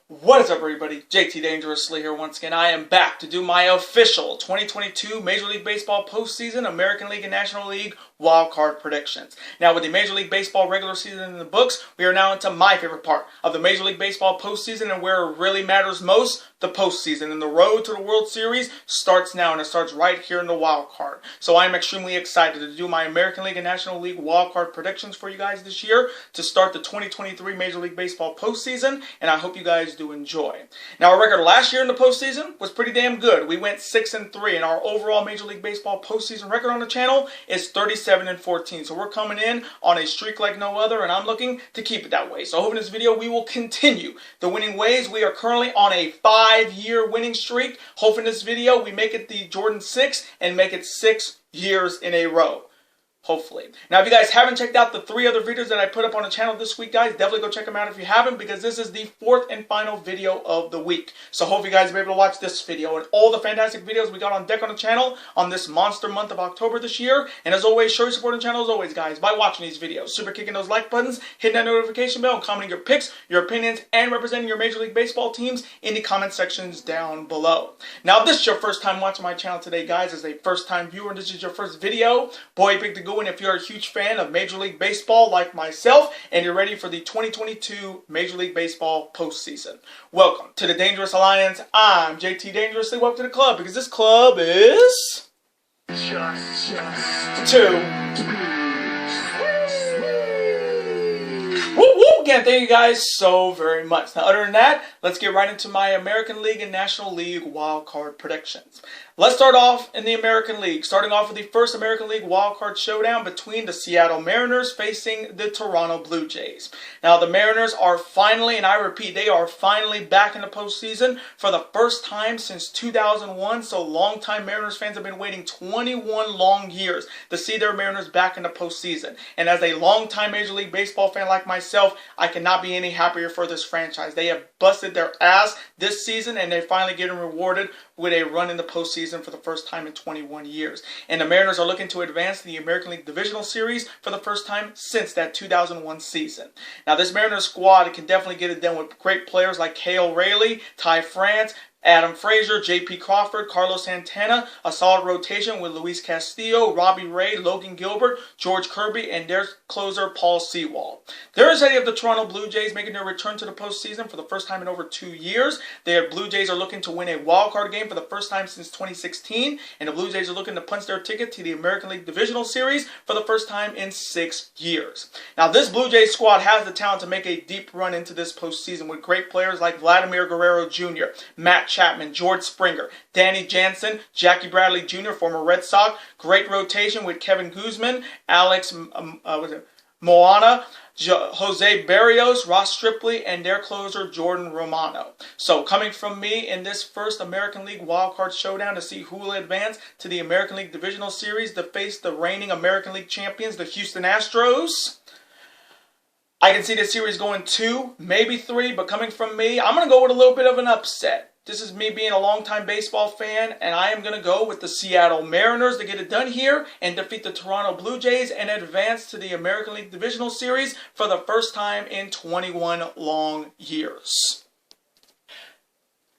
What is up, everybody? JT Dangerously here once again. I am back to do my official 2022 Major League Baseball postseason, American League and National League wildcard predictions. Now, with the Major League Baseball regular season in the books, we are now into my favorite part of the Major League Baseball postseason and where it really matters most, the postseason. And the road to the World Series starts now, and it starts right here in the wild card. So I am extremely excited to do my American League and National League wildcard predictions for you guys this year to start the 2023 Major League Baseball postseason, and I hope you guys do enjoy. Now, our record last year in the postseason was pretty damn good. We went 6-3, and our overall Major League Baseball postseason record on the channel is 37-14. So we're coming in on a streak like no other, and I'm looking to keep it that way. So I hope in this video we will continue the winning ways. We are currently on a 5-year winning streak. Hope in this video we make it the Jordan 6 and make it 6 years in a row. Hopefully. Now, if you guys haven't checked out the 3 other videos that I put up on the channel this week, guys, definitely go check them out if you haven't, because this is the 4th and final video of the week. So hope you guys will be able to watch this video and all the fantastic videos we got on deck on the channel on this monster month of October this year. And as always, show your support on the channel as always, guys, by watching these videos, super kicking those like buttons, hitting that notification bell, and commenting your picks, your opinions, and representing your Major League Baseball teams in the comment sections down below. Now, if this is your first time watching my channel today, guys, as a first-time viewer, and this is your first video, boy, big to go. And if you're a huge fan of Major League Baseball like myself and you're ready for the 2022 Major League Baseball postseason, welcome to the Dangerous Alliance. I'm JT Dangerously. Welcome to the club, because this club is just two. Again, thank you guys so very much. Now, other than that, let's get right into my American League and National League wildcard predictions. Let's start off in the American League, starting off with the first American League wildcard showdown between the Seattle Mariners facing the Toronto Blue Jays. Now, the Mariners are finally, and I repeat, they are finally back in the postseason for the first time since 2001. So, longtime Mariners fans have been waiting 21 long years to see their Mariners back in the postseason. And as a longtime Major League Baseball fan like myself, I cannot be any happier for this franchise. They have busted their ass this season, and they're finally getting rewarded with a run in the postseason for the first time in 21 years. And the Mariners are looking to advance to the American League Divisional Series for the first time since that 2001 season. Now, this Mariners squad can definitely get it done with great players like Cale Rayleigh, Ty France, Adam Frazier, J.P. Crawford, Carlos Santana, a solid rotation with Luis Castillo, Robbie Ray, Logan Gilbert, George Kirby, and their closer, Paul Sewald. There is any of the Toronto Blue Jays making their return to the postseason for the first time in over 2 years. The Blue Jays are looking to win a wildcard game for the first time since 2016, and the Blue Jays are looking to punch their ticket to the American League Divisional Series for the first time in 6 years. Now, this Blue Jays squad has the talent to make a deep run into this postseason with great players like Vladimir Guerrero Jr., Matt Chapman, George Springer, Danny Jansen, Jackie Bradley Jr., former Red Sox. Great rotation with Kevin Guzman, Alex Moana, Jose Barrios, Ross Striplee, and their closer, Jordan Romano. So, coming from me in this first American League wildcard showdown to see who will advance to the American League Divisional Series to face the reigning American League champions, the Houston Astros, I can see this series going 2, maybe 3, but coming from me, I'm going to go with a little bit of an upset. This is me being a longtime baseball fan, and I am going to go with the Seattle Mariners to get it done here and defeat the Toronto Blue Jays and advance to the American League Divisional Series for the first time in 21 long years.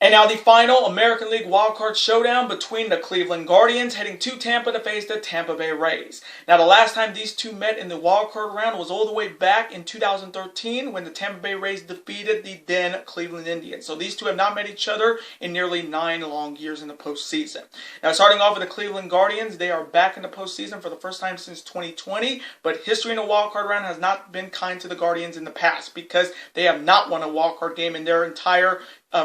And now the final American League wildcard showdown between the Cleveland Guardians heading to Tampa to face the Tampa Bay Rays. Now, the last time these two met in the wildcard round was all the way back in 2013 when the Tampa Bay Rays defeated the then Cleveland Indians. So these two have not met each other in nearly 9 long years in the postseason. Now, starting off with the Cleveland Guardians, they are back in the postseason for the first time since 2020, but history in the wildcard round has not been kind to the Guardians in the past because they have not won a wildcard game in their entire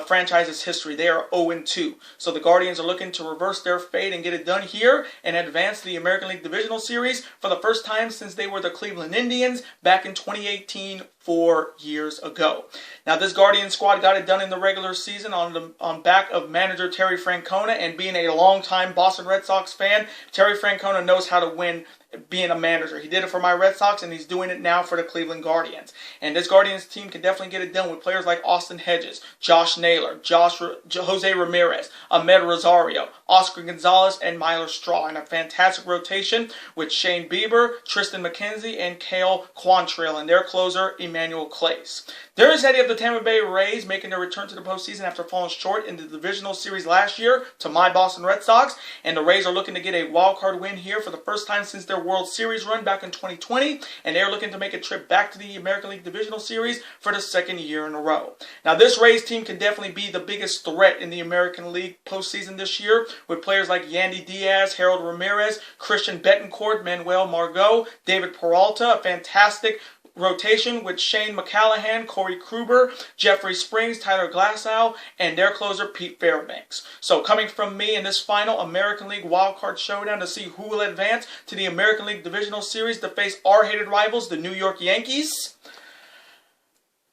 franchise's history. They are 0-2. So the Guardians are looking to reverse their fate and get it done here and advance to the American League Divisional Series for the first time since they were the Cleveland Indians back in 2018, 4 years ago. Now, this Guardian squad got it done in the regular season on back of manager Terry Francona, and being a longtime Boston Red Sox fan, Terry Francona knows how to win being a manager. He did it for my Red Sox, and he's doing it now for the Cleveland Guardians. And this Guardians team can definitely get it done with players like Austin Hedges, Josh Naylor, Jose Ramirez, Ahmed Rosario, Oscar Gonzalez, and Myler Straw, and a fantastic rotation with Shane Bieber, Tristan McKenzie, and Cale Quantrill, and their closer, Emilio Emmanuel Clase. They're instead of the Tampa Bay Rays making their return to the postseason after falling short in the Divisional Series last year to my Boston Red Sox. And the Rays are looking to get a wild card win here for the first time since their World Series run back in 2020. And they're looking to make a trip back to the American League Divisional Series for the second year in a row. Now, this Rays team can definitely be the biggest threat in the American League postseason this year, with players like Yandy Diaz, Harold Ramirez, Christian Bettencourt, Manuel Margot, David Peralta, a fantastic rotation with Shane McCallahan, Corey Kluber, Jeffrey Springs, Tyler Glasgow, and their closer Pete Fairbanks. So coming from me in this final American League wildcard showdown to see who will advance to the American League Divisional Series to face our hated rivals, the New York Yankees,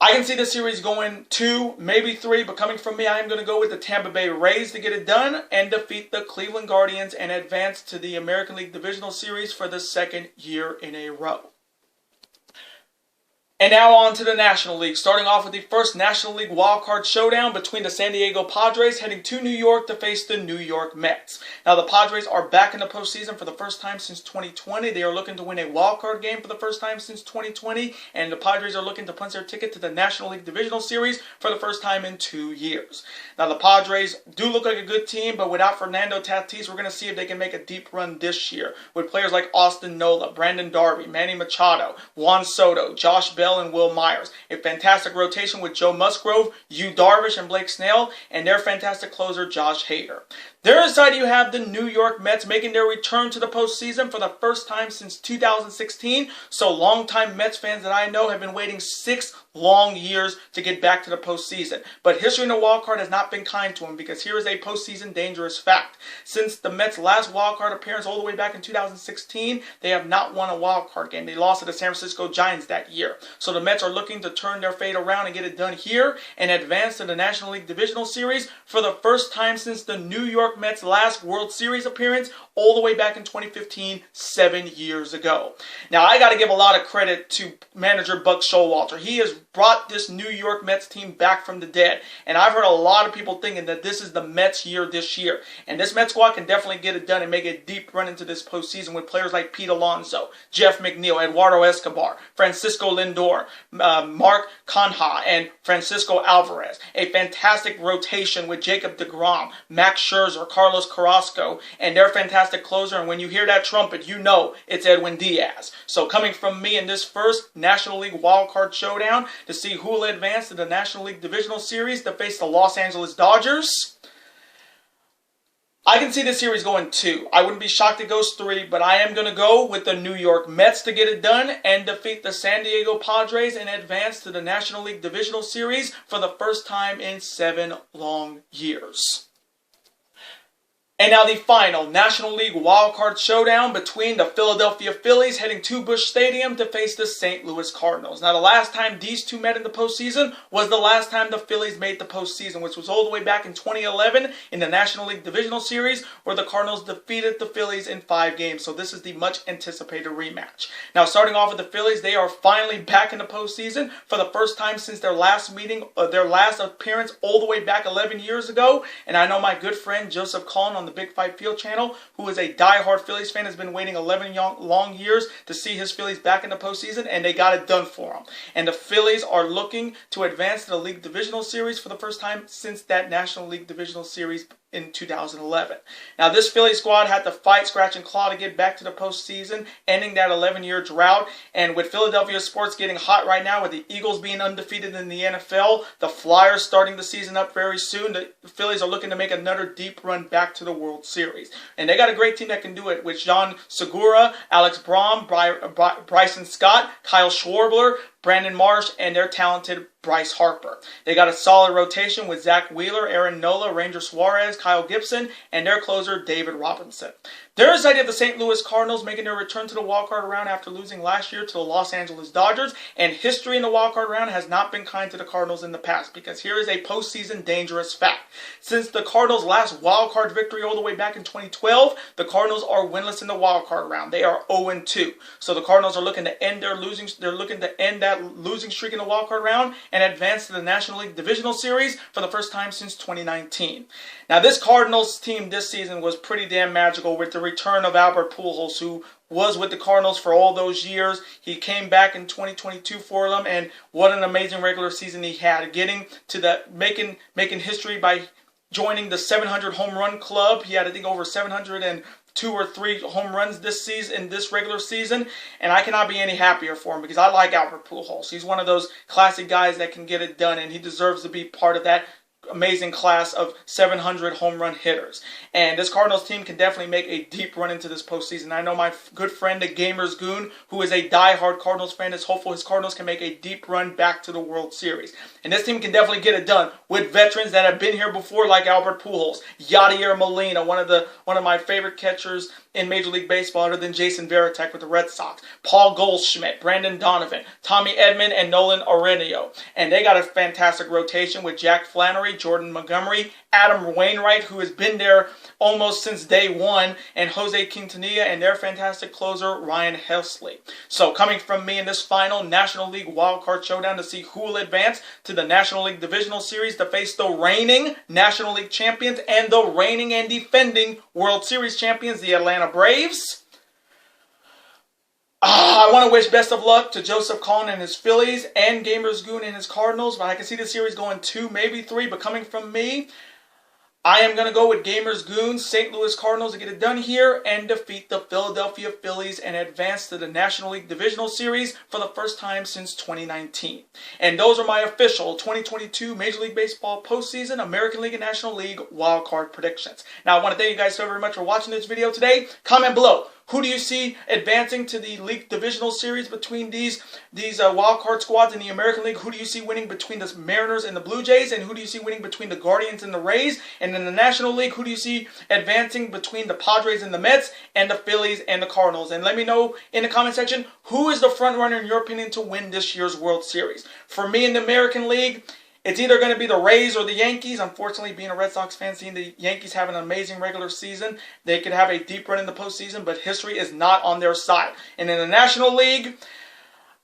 I can see the series going 2, maybe 3, but coming from me, I am going to go with the Tampa Bay Rays to get it done and defeat the Cleveland Guardians and advance to the American League Divisional Series for the second year in a row. And now on to the National League, starting off with the first National League wildcard showdown between the San Diego Padres heading to New York to face the New York Mets. Now, the Padres are back in the postseason for the first time since 2020. They are looking to win a wildcard game for the first time since 2020, and the Padres are looking to punch their ticket to the National League Divisional Series for the first time in 2 years. Now, the Padres do look like a good team, but without Fernando Tatis, we're going to see if they can make a deep run this year with players like Austin Nola, Brandon Darby, Manny Machado, Juan Soto, Josh Bell, and Will Myers. A fantastic rotation with Joe Musgrove, Yu Darvish, and Blake Snell, and their fantastic closer, Josh Hader. There inside you have the New York Mets making their return to the postseason for the first time since 2016. So longtime Mets fans that I know have been waiting 6 long years to get back to the postseason. But history in the wildcard has not been kind to them, because here is a postseason dangerous fact. Since the Mets' last wildcard appearance all the way back in 2016, they have not won a wildcard game. They lost to the San Francisco Giants that year. So the Mets are looking to turn their fate around and get it done here and advance to the National League Divisional Series for the first time since the New York Mets' last World Series appearance all the way back in 2015, 7 years ago. Now, I got to give a lot of credit to manager Buck Showalter. He has brought this New York Mets team back from the dead. And I've heard a lot of people thinking that this is the Mets year this year. And this Mets squad can definitely get it done and make a deep run into this postseason with players like Pete Alonso, Jeff McNeil, Eduardo Escobar, Francisco Lindor, Mark Canha, and Francisco Alvarez. A fantastic rotation with Jacob deGrom, Max Scherzer, Carlos Carrasco, and their fantastic closer. And when you hear that trumpet, you know it's Edwin Diaz. So coming from me in this first National League wildcard showdown to see who will advance to the National League Divisional Series to face the Los Angeles Dodgers, I can see the series going 2. I wouldn't be shocked if it goes 3, but I am going to go with the New York Mets to get it done and defeat the San Diego Padres and advance to the National League Divisional Series for the first time in 7 long years. And now the final National League wildcard showdown between the Philadelphia Phillies heading to Busch Stadium to face the St. Louis Cardinals. Now, the last time these two met in the postseason was the last time the Phillies made the postseason, which was all the way back in 2011 in the National League Divisional Series, where the Cardinals defeated the Phillies in 5 games. So this is the much anticipated rematch. Now, starting off with the Phillies, they are finally back in the postseason for the first time since their last meeting, their last appearance all the way back 11 years ago. And I know my good friend Joseph Cullen on the Big Five Field channel, who is a diehard Phillies fan, has been waiting 11 long years to see his Phillies back in the postseason, and they got it done for him. And the Phillies are looking to advance to the League Divisional Series for the first time since that National League Divisional Series in 2011. Now, this Philly squad had to fight, scratch, and claw to get back to the postseason, ending that 11-year drought. And with Philadelphia sports getting hot right now, with the Eagles being undefeated in the NFL, the Flyers starting the season up very soon, the Phillies are looking to make another deep run back to the World Series. And they got a great team that can do it with John Segura, Alex Braun, Bryson Scott, Kyle Schwarber, Brandon Marsh, and their talented Bryce Harper. They got a solid rotation with Zach Wheeler, Aaron Nola, Ranger Suarez, Kyle Gibson, and their closer, David Robinson. There is the idea of the St. Louis Cardinals making their return to the wildcard round after losing last year to the Los Angeles Dodgers, and history in the wildcard round has not been kind to the Cardinals in the past, because here is a postseason dangerous fact. Since the Cardinals' last wildcard victory all the way back in 2012, the Cardinals are winless in the wildcard round. They are 0-2. So the Cardinals are looking to end that losing streak in the wildcard round and advance to the National League Divisional Series for the first time since 2019. Now, this Cardinals team this season was pretty damn magical with the return of Albert Pujols, who was with the Cardinals for all those years. He came back in 2022 for them, and what an amazing regular season he had, getting to that, making history by joining the 700 home run club. He had, I think, over 702 or 3 home runs this season, in this regular season, and I cannot be any happier for him because I like Albert Pujols. He's one of those classic guys that can get it done, and he deserves to be part of that amazing class of 700 home run hitters. And this Cardinals team can definitely make a deep run into this postseason. I know my good friend, the Gamers Goon, who is a die-hard Cardinals fan, is hopeful his Cardinals can make a deep run back to the World Series. And this team can definitely get it done with veterans that have been here before, like Albert Pujols, Yadier Molina, one of my favorite catchers in Major League Baseball, other than Jason Varitek with the Red Sox, Paul Goldschmidt, Brandon Donovan, Tommy Edman, and Nolan Arenado. And they got a fantastic rotation with Jack Flannery, Jordan Montgomery, Adam Wainwright, who has been there almost since day one, and Jose Quintanilla, and their fantastic closer, Ryan Helsley. So coming from me in this final National League Wildcard Showdown to see who will advance to the National League Divisional Series to face the reigning National League champions and the reigning and defending World Series champions, the Atlanta Braves. I want to wish best of luck to Joseph Collin and his Phillies and Gamers Goon and his Cardinals, but I can see the series going 2, maybe 3, but coming from me, I am going to go with Gamers Goon's St. Louis Cardinals to get it done here and defeat the Philadelphia Phillies and advance to the National League Divisional Series for the first time since 2019. And those are my official 2022 Major League Baseball postseason, American League and National League wildcard predictions. Now, I want to thank you guys so very much for watching this video today. Comment below. Who do you see advancing to the League Divisional Series between these wildcard squads in the American League? Who do you see winning between the Mariners and the Blue Jays? And who do you see winning between the Guardians and the Rays? And in the National League, who do you see advancing between the Padres and the Mets and the Phillies and the Cardinals? And let me know in the comment section, who is the front runner in your opinion to win this year's World Series? For me in the American League, it's either going to be the Rays or the Yankees. Unfortunately, being a Red Sox fan, seeing the Yankees have an amazing regular season, they could have a deep run in the postseason, but history is not on their side. And in the National League,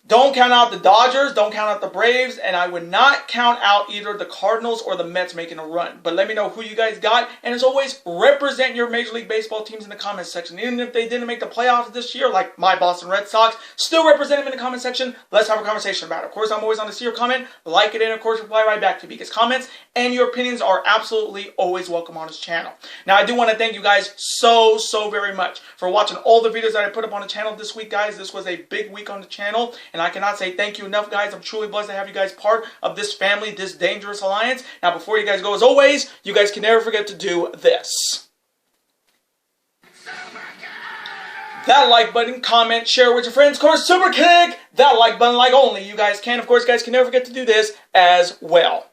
don't count out the Dodgers, don't count out the Braves, and I would not count out either the Cardinals or the Mets making a run. But let me know who you guys got, and as always, represent your Major League Baseball teams in the comments section. Even if they didn't make the playoffs this year, like my Boston Red Sox, still represent them in the comment section. Let's have a conversation about it. Of course, I'm always on to see your comment, like it, and of course, reply right back to you, because comments and your opinions are absolutely always welcome on this channel. Now, I do want to thank you guys so very much for watching all the videos that I put up on the channel this week, guys. This was a big week on the channel, and I cannot say thank you enough, guys. I'm truly blessed to have you guys part of this family, this dangerous alliance. Now, before you guys go, as always, you guys can never forget to do this. That like button, comment, share with your friends. Of course, super kick that like button like only you guys can. Of course, guys can never forget to do this as well.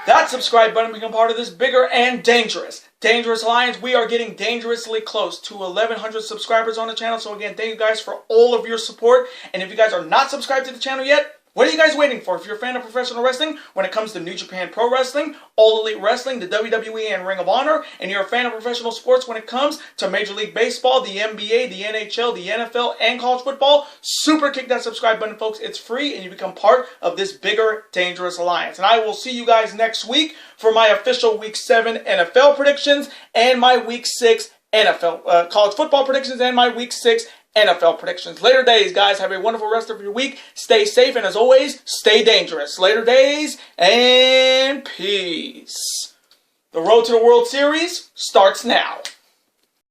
That subscribe button become part of this bigger and dangerous alliance. We are getting dangerously close to 1,100 subscribers on the channel. So again, thank you guys for all of your support. And if you guys are not subscribed to the channel yet, what are you guys waiting for? If you're a fan of professional wrestling, when it comes to New Japan Pro Wrestling, All Elite Wrestling, the WWE, and Ring of Honor, and you're a fan of professional sports when it comes to Major League Baseball, the NBA, the NHL, the NFL, and college football, super kick that subscribe button, folks. It's free, and you become part of this bigger, dangerous alliance. And I will see you guys next week for my official Week 7 NFL predictions and my Week 6 NFL college football predictions and my Week 6 NFL predictions. Later days, guys. Have a wonderful rest of your week. Stay safe, and as always, stay dangerous. Later days, and peace. The road to the World Series starts now.